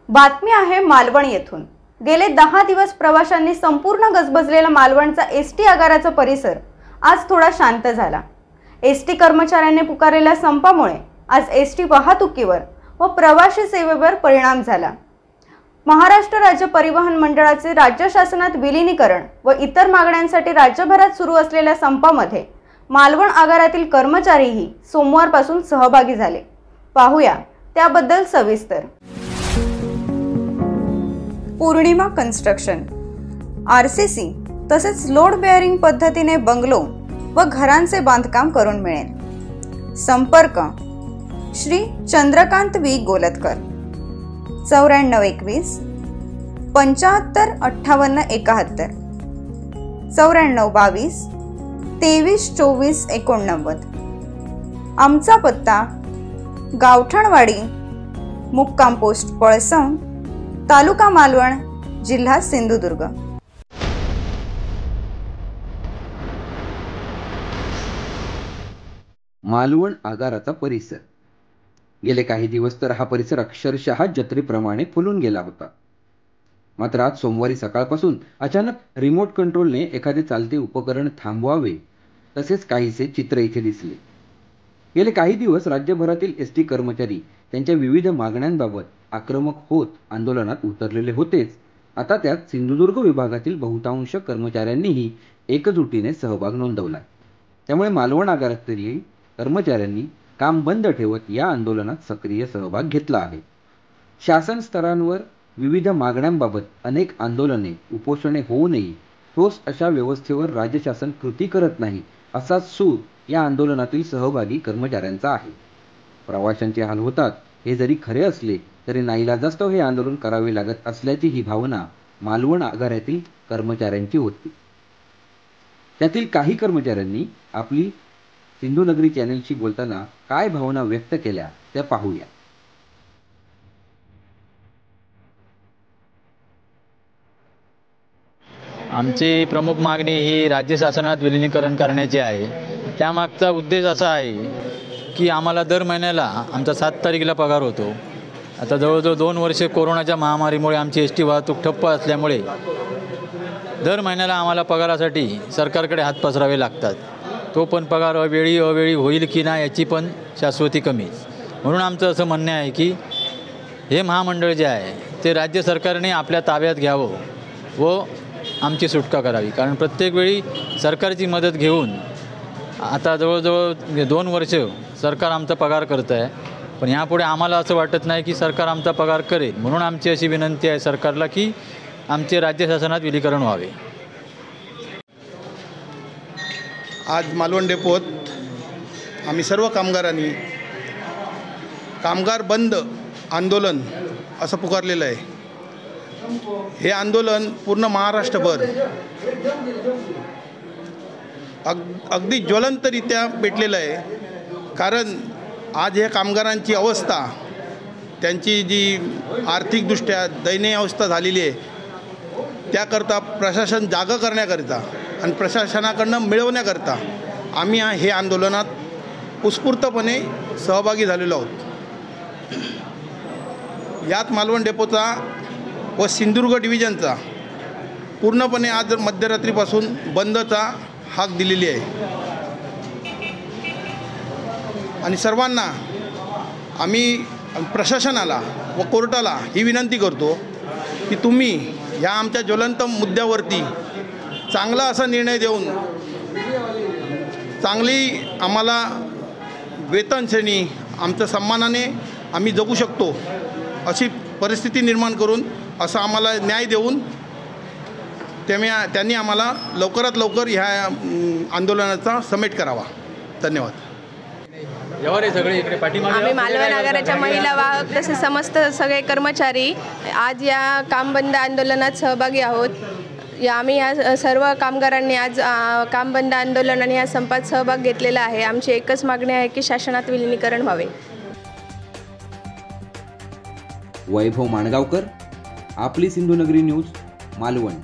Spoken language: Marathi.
बातमी आहे मालवण येथून। गेले 10 दिवस प्रवाशांनी संपूर्ण गजबजलेला मालवणचा एसटी आगाराचा परिसर आज थोडा शांत झाला। एसटी कर्मचाऱ्यांनी पुकारलेल्या संपामुळे आज एसटी वाहतुकीवर व प्रवासी सेवेवर परिणाम झाला। महाराष्ट्र राज्य परिवहन मंडळाचे राज्य शासनात विलीनीकरण व इतर मागण्यांसाठी राज्यभरात सुरू असलेल्या संपामध्ये मालवण आगारातील कर्मचारीही सोमवारपासून सहभागी झाले। पाहूया त्याबद्दल सविस्तर। पूर्णिमा कन्स्ट्रक्शन आरसीसी तसेच लोड बेअरिंग पद्धतीने बंगलो व घरांचे बांधकाम करून मिळेल। संपर्क श्री चंद्रकांत वी गोलतकर 9421 75 58 71 9422 23 24 89। आमचा पत्ता गावठणवाडी मुक्काम पोस्ट पळसम तालुका मालवण जिल्हा सिंधुदुर्ग। मालवण आगाराचा परिसर गेले काही दिवस तर हा परिसर अक्षरशः जत्रेप्रमाणे फुलून गेला होता। मात्र आज सोमवारी सकाळपासून अचानक रिमोट कंट्रोलने एखादे चालते उपकरण थांबवावे तसेच काहीसे चित्र इथे दिसले। गेले काही दिवस राज्यभरातील एसटी कर्मचारी त्यांच्या विविध मागण्यांबाबत आक्रमक होत आंदोलनात उतरलेले होतेच, आता त्यात सिंधुदुर्ग विभागातील बहुतांश कर्मचाऱ्यांनीही एकजुटीने सहभाग नोंदवला। त्यामुळे मालवण आगारातील कर्मचाऱ्यांनी काम बंद ठेवत या आंदोलनात सक्रिय सहभाग घेतला आहे। शासन स्तरांवर विविध मागण्यांबाबत अनेक आंदोलने उपोषणे होऊनही ठोस अशा व्यवस्थेवर राज्य शासन कृती करत नाही असा सूर या आंदोलनातील सहभागी कर्मचाऱ्यांचा आहे। प्रवाशांचे हाल होतात हे जरी खरे असले तरी नाईलाजास्तव हे आंदोलन करावे लागत असल्याची ही भावना मालवण आगारातील कर्मचाऱ्यांची होती। त्यातील काही कर्मचाऱ्यांनी आपली सिंधुनगरी चॅनलशी बोलताना काय भावना व्यक्त केल्या त्या पाहूया। आमची प्रमुख मागणी ही राज्य शासनात विलीनीकरण करण्याची आहे। त्यामागचा उद्देश असा आहे की आम्हाला दर महिन्याला आमचा 7 तारखेला पगार होतो। आता जवळजवळ 2 वर्षे कोरोनाच्या महामारीमुळे आमची एसटी वाहतूक ठप्प असल्यामुळे दर महिन्याला आम्हाला पगारासाठी सरकारकडे हात पसरावे लागतात। तो पण पगार अवेळी होईल की नाही याची पण शाश्वती कमीच। म्हणून आमचं असं म्हणणं आहे की हे महामंडळ जे आहे ते राज्य सरकारने आपल्या ताब्यात घ्यावं व आमची सुटका करावी। कारण प्रत्येक वेळी सरकारची मदत घेऊन आता जवळजवळ 2 वर्ष सरकार आमचा पगार करत आहे, पण यापुढे आम्हाला असं वाटत नाही की सरकार आमचा पगार करेल। म्हणून आमची अशी विनंती आहे सरकारला की आमचे राज्य शासनात विलीनीकरण व्हावे। आज मालवण डेपोत आम्ही सर्व कामगारांनी कामगार बंद आंदोलन असं पुकारलेलं आहे। हे आंदोलन पूर्ण महाराष्ट्रभर अगदी ज्वलंतरित्या पेटलेलं आहे। कारण आज ह्या कामगारांची अवस्था, त्यांची जी आर्थिकदृष्ट्या दयनीय अवस्था झालेली आहे, त्याकरता प्रशासन जागं करण्याकरिता आणि प्रशासनाकडनं मिळवण्याकरता आम्ही हे आंदोलनात उत्स्फूर्तपणे सहभागी झालेलो आहोत। यात मालवण डेपोचा व सिंधुदुर्ग डिव्हिजनचा पूर्णपणे आज मध्यरात्रीपासून बंदचा हाक दिलेली आहे। आणि सर्वांना आम्ही प्रशासनाला व कोर्टाला ही विनंती करतो की तुम्ही ह्या आमच्या ज्वलंत मुद्द्यावरती चांगला असा निर्णय देऊन चांगली आम्हाला वेतन श्रेणी आमच्या सन्मानाने आम्ही जगू शकतो अशी परिस्थिती निर्माण करून असं आम्हाला न्याय देऊन त्यांनी आम्हाला लवकरात लवकर ह्या आंदोलनाचा समेट करावा। धन्यवाद। आम्ही मालवण आगाराच्या महिला वाहक तसेच समस्त सगळे कर्मचारी आज या काम बंद आंदोलनात सहभागी आहोत। आम्ही या सर्व कामगारांनी आज काम बंद आंदोलन आणि या संपात सहभाग घेतलेला आहे। आमची एकच मागणी आहे की शासनात विलीनीकरण व्हावे। वैभव माणगावकर, आपली सिंधुनगरी न्यूज, मालवण।